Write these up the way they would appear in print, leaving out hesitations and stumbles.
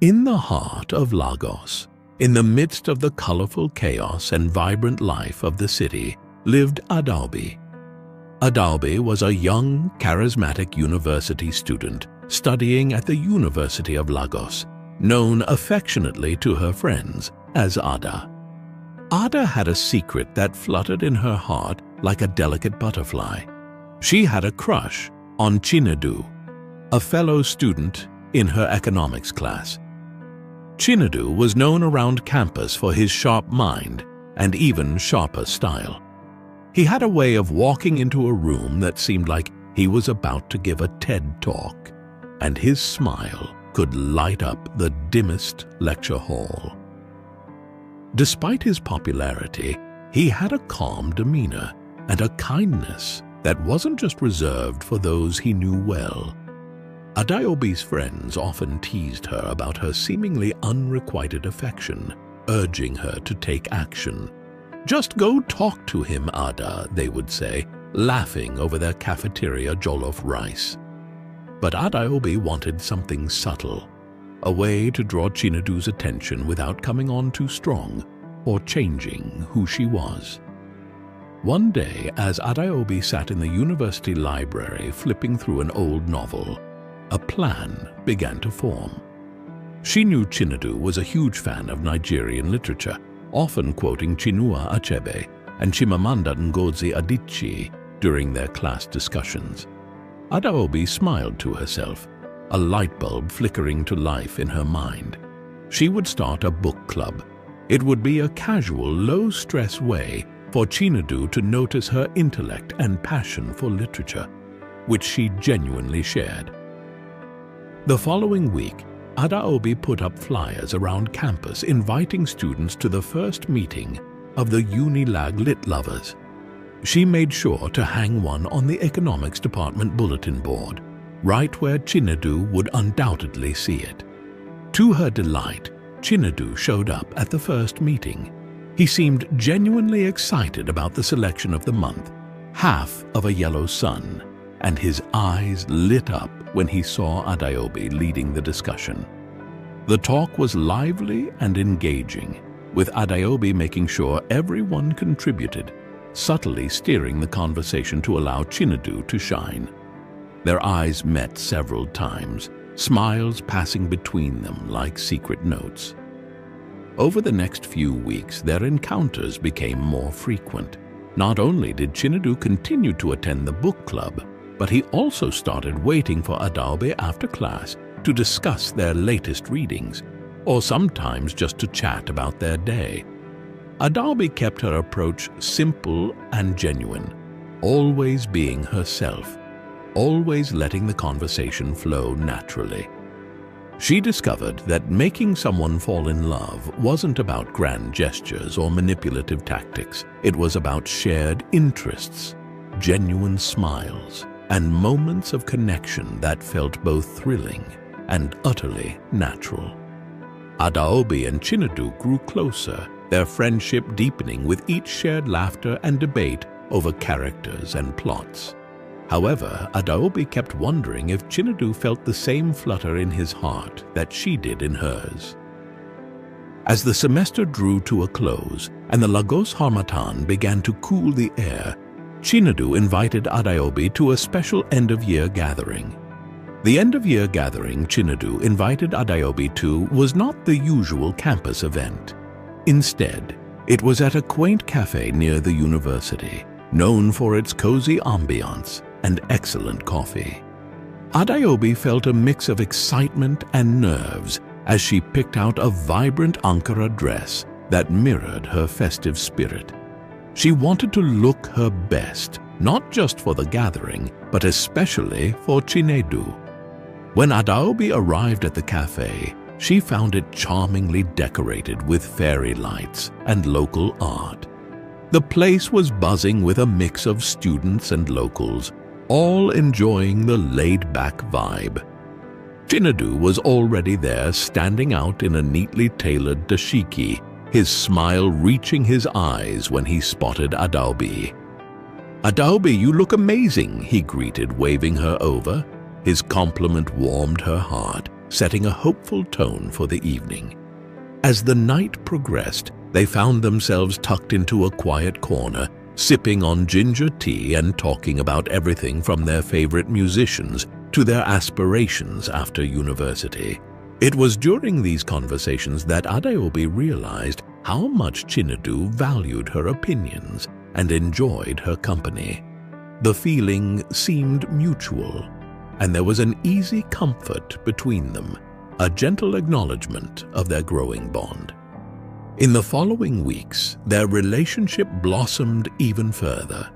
In the heart of Lagos, in the midst of the colorful chaos and vibrant life of the city, lived Adaobi. Adaobi was a young, charismatic university student studying at the University of Lagos, known affectionately to her friends as Ada. Ada had a secret that fluttered in her heart like a delicate butterfly. She had a crush on Chinedu, a fellow student in her economics class. Chinedu was known around campus for his sharp mind and even sharper style. He had a way of walking into a room that seemed like he was about to give a TED talk, and his smile could light up the dimmest lecture hall. Despite his popularity, he had a calm demeanor and a kindness that wasn't just reserved for those he knew well. Adaobi's friends often teased her about her seemingly unrequited affection, urging her to take action. "Just go talk to him, Ada," they would say, laughing over their cafeteria jollof rice. But Adaobi wanted something subtle, a way to draw Chinedu's attention without coming on too strong or changing who she was. One day, as Adaobi sat in the university library flipping through an old novel, a plan began to form. She knew Chinedu was a huge fan of Nigerian literature, often quoting Chinua Achebe and Chimamanda Ngozi Adichie during their class discussions. Adaobi smiled to herself, a light bulb flickering to life in her mind. She would start a book club. It would be a casual, low-stress way for Chinedu to notice her intellect and passion for literature, which she genuinely shared. The following week, Adaobi put up flyers around campus inviting students to the first meeting of the Unilag Lit Lovers. She made sure to hang one on the economics department bulletin board, right where Chinedu would undoubtedly see it. To her delight, Chinedu showed up at the first meeting. He seemed genuinely excited about the selection of the month, half of a yellow sun, and his eyes lit up when he saw Adaobi leading the discussion. The talk was lively and engaging, with Adaobi making sure everyone contributed, subtly steering the conversation to allow Chinedu to shine. Their eyes met several times, smiles passing between them like secret notes. Over the next few weeks, their encounters became more frequent. Not only did Chinedu continue to attend the book club, but he also started waiting for Adaobi after class to discuss their latest readings, or sometimes just to chat about their day. Adaobi kept her approach simple and genuine, always being herself, always letting the conversation flow naturally. She discovered that making someone fall in love wasn't about grand gestures or manipulative tactics. It was about shared interests, genuine smiles, and moments of connection that felt both thrilling and utterly natural. Adaobi and Chinedu grew closer, their friendship deepening with each shared laughter and debate over characters and plots. However, Adaobi kept wondering if Chinedu felt the same flutter in his heart that she did in hers. As the semester drew to a close and the Lagos Harmattan began to cool the air, Chinedu invited Adaobi to a special end-of-year gathering. The end-of-year gathering Chinedu invited Adaobi to was not the usual campus event. Instead, it was at a quaint cafe near the university, known for its cozy ambiance and excellent coffee. Adaobi felt a mix of excitement and nerves as she picked out a vibrant Ankara dress that mirrored her festive spirit. She wanted to look her best, not just for the gathering, but especially for Chinedu. When Adaobi arrived at the cafe, she found it charmingly decorated with fairy lights and local art. The place was buzzing with a mix of students and locals, all enjoying the laid-back vibe. Chinedu was already there, standing out in a neatly tailored dashiki, his smile reaching his eyes when he spotted Adaobi. "Adaobi, you look amazing," he greeted, waving her over. His compliment warmed her heart, setting a hopeful tone for the evening. As the night progressed, they found themselves tucked into a quiet corner, sipping on ginger tea and talking about everything from their favorite musicians to their aspirations after university. It was during these conversations that Adaobi realized how much Chinedu valued her opinions and enjoyed her company. The feeling seemed mutual, and there was an easy comfort between them, a gentle acknowledgement of their growing bond. In the following weeks, their relationship blossomed even further.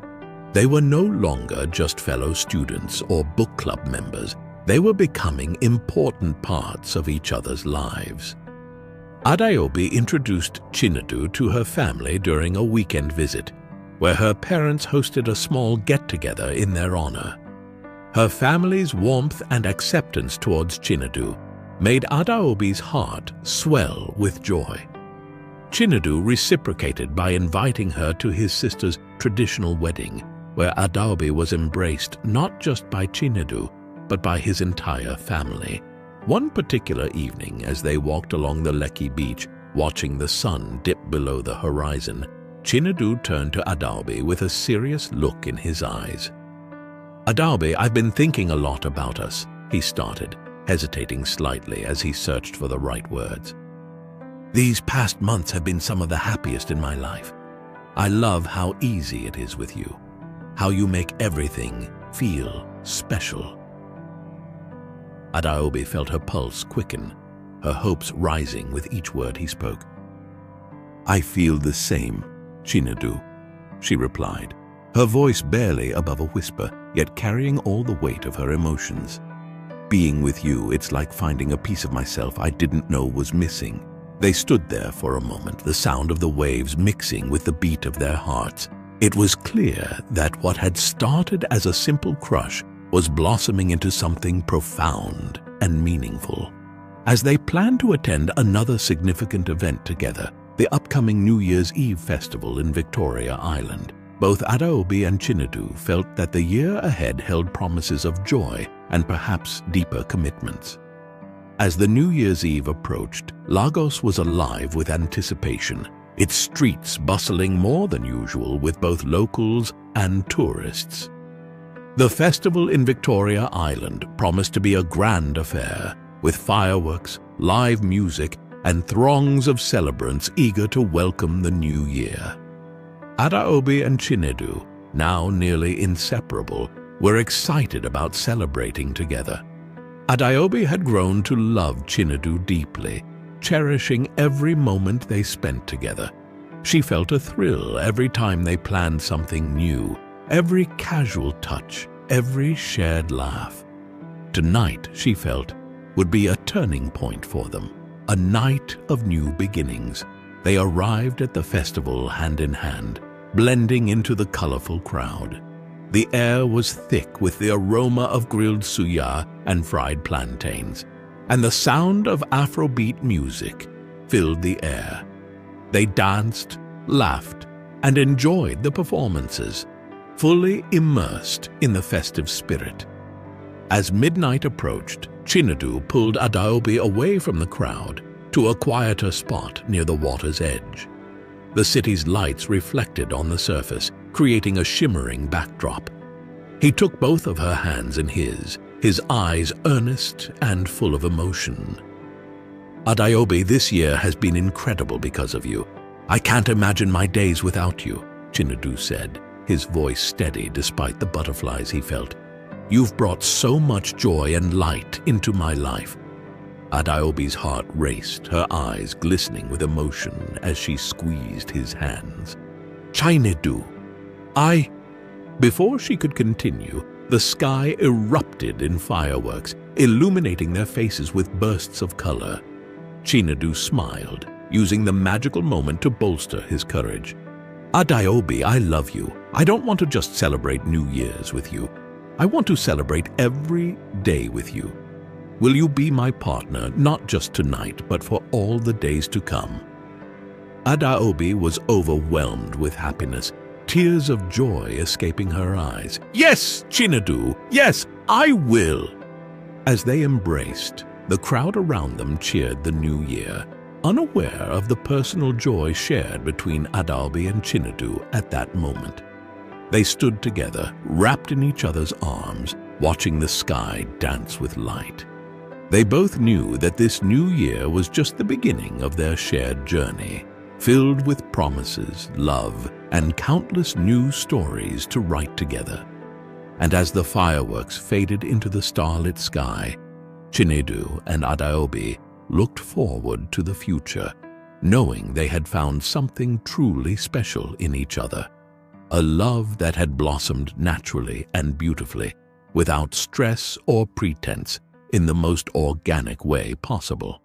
They were no longer just fellow students or book club members. They were becoming important parts of each other's lives. Adaobi introduced Chinedu to her family during a weekend visit, where her parents hosted a small get-together in their honor. Her family's warmth and acceptance towards Chinedu made Adaobi's heart swell with joy. Chinedu reciprocated by inviting her to his sister's traditional wedding, where Adaobi was embraced not just by Chinedu, but by his entire family. One particular evening, as they walked along the Lekki beach, watching the sun dip below the horizon, Chinedu turned to Adaobi with a serious look in his eyes. "Adaobi, I've been thinking a lot about us," he started, hesitating slightly as he searched for the right words. "These past months have been some of the happiest in my life. I love how easy it is with you, how you make everything feel special." Adaobi felt her pulse quicken, her hopes rising with each word he spoke. "I feel the same, Chinedu," she replied, her voice barely above a whisper, yet carrying all the weight of her emotions. "Being with you, it's like finding a piece of myself I didn't know was missing." They stood there for a moment, the sound of the waves mixing with the beat of their hearts. It was clear that what had started as a simple crush was blossoming into something profound and meaningful. As they planned to attend another significant event together, the upcoming New Year's Eve festival in Victoria Island, both Adaobi and Chinedu felt that the year ahead held promises of joy and perhaps deeper commitments. As the New Year's Eve approached, Lagos was alive with anticipation, its streets bustling more than usual with both locals and tourists. The festival in Victoria Island promised to be a grand affair, with fireworks, live music, and throngs of celebrants eager to welcome the new year. Adaobi and Chinedu, now nearly inseparable, were excited about celebrating together. Adaobi had grown to love Chinedu deeply, cherishing every moment they spent together. She felt a thrill every time they planned something new, every casual touch, every shared laugh. Tonight, she felt, would be a turning point for them, a night of new beginnings. They arrived at the festival hand in hand, blending into the colorful crowd. The air was thick with the aroma of grilled suya and fried plantains, and the sound of Afrobeat music filled the air. They danced, laughed, and enjoyed the performances, fully immersed in the festive spirit. As midnight approached, Chinedu pulled Adaobi away from the crowd to a quieter spot near the water's edge. The city's lights reflected on the surface, creating a shimmering backdrop. He took both of her hands in his eyes earnest and full of emotion. "Adaobi, this year has been incredible because of you. I can't imagine my days without you," Chinedu said, his voice steady despite the butterflies he felt. "You've brought so much joy and light into my life." Adaobi's heart raced, her eyes glistening with emotion as she squeezed his hands. "Chinedu, Before she could continue, the sky erupted in fireworks, illuminating their faces with bursts of color. Chinedu smiled, using the magical moment to bolster his courage. "Adaobi, I love you. I don't want to just celebrate New Year's with you. I want to celebrate every day with you. Will you be my partner, not just tonight, but for all the days to come?" Adaobi was overwhelmed with happiness, tears of joy escaping her eyes. "Yes, Chinedu, yes, I will!" As they embraced, The crowd around them cheered the new year, unaware of the personal joy shared between Adalbi and Chinedu at that moment. They stood together, wrapped in each other's arms, watching the sky dance with light. They both knew that this new year was just the beginning of their shared journey, filled with promises, love, and countless new stories to write together. And as the fireworks faded into the starlit sky, Chinedu and Adaobi looked forward to the future, knowing they had found something truly special in each other. A love that had blossomed naturally and beautifully, without stress or pretense, in the most organic way possible.